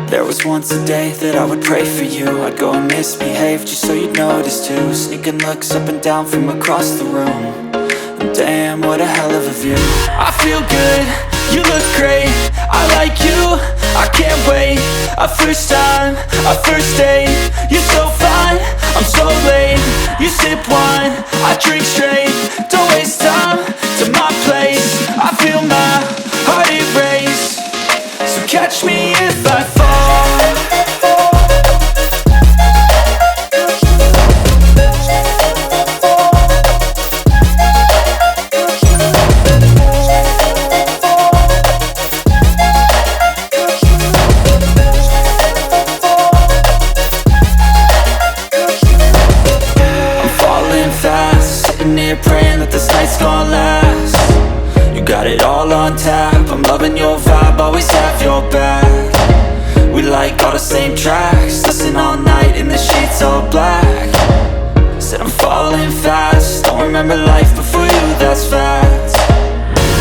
There was once a day that I would pray for you. I'd go and misbehave just so you'd notice too. Sneaking looks up and down from across the room. And damn, what a hell of a view. I feel good, you look great, I like you, I can't wait. A first time, a first date. You're so fine, I'm so late. You sip wine, I drink straight. Don't waste time to my place. I feel my heart erase. So catch me if I fall. I'm falling fast, sitting here praying that this night's gonna last. You got it all on tap, I'm loving your vibe, always have your back. We like all the same tracks, listen all night in the sheets all black. Said I'm falling fast, don't remember life before you, that's fact.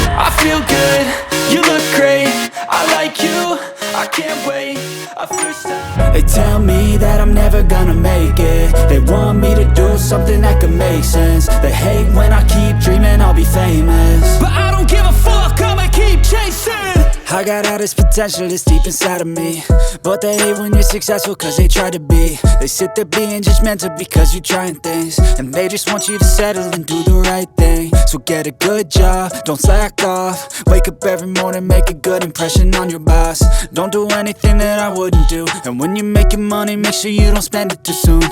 I feel good, you look great, I like you, I can't wait. A first time. They tell me that I'm never gonna make it. They want me to do something that could make sense. They hate when I keep dreaming I'll be famous, but I don't give a fuck, I'ma keep chasing. I got all this potential that's deep inside of me, but they hate when you're successful cause they try to be. They sit there being judgmental because you're trying things, and they just want you to settle and do the right thing. So get a good job, don't slack off. Wake up every morning, make a good impression on your boss. Don't do anything that I wouldn't do, and when you're making money, make sure you don't spend it too soon.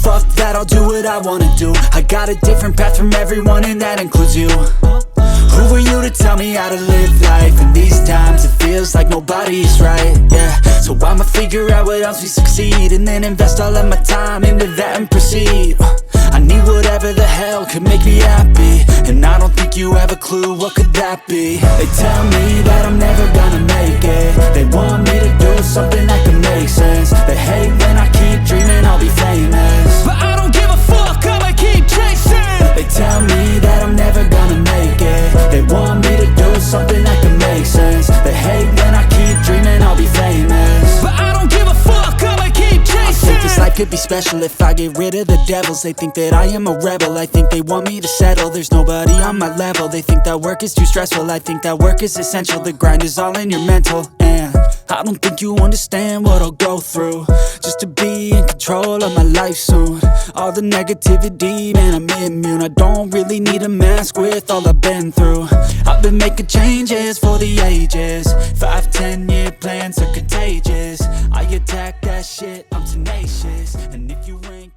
Fuck that, I'll do what I wanna do. I got a different path from everyone and that includes you. Who are you to tell me how to live life? In these times it feels like nobody's right, yeah. So I'ma figure out what else we succeed, and then invest all of my time into that and proceed. I need whatever the hell could make me happy, and I don't think you have a clue what could that be. They tell me that I'm never gonna make it. They want me to do something that could make sense. They hate when I keep dreaming I'll be famous, but I don't give a fuck, I'ma keep chasing. They tell me that I'm never gonna make it. They want me to do something that can make sense. They hate when I keep dreaming I'll be famous, but I don't give a fuck, I'ma keep chasing. I think this life could be special if I get rid of the devils. They think that I am a rebel, I think they want me to settle. There's nobody on my level. They think that work is too stressful, I think that work is essential. The grind is all in your mental, and I don't think you understand what I'll go through just to be in control of my life soon. All the negativity, man, I'm immune. I don't really need a mask with all I've been through. I've been making changes for the ages. 5-10 year plans are contagious. I attack that shit, I'm tenacious. And if you ain't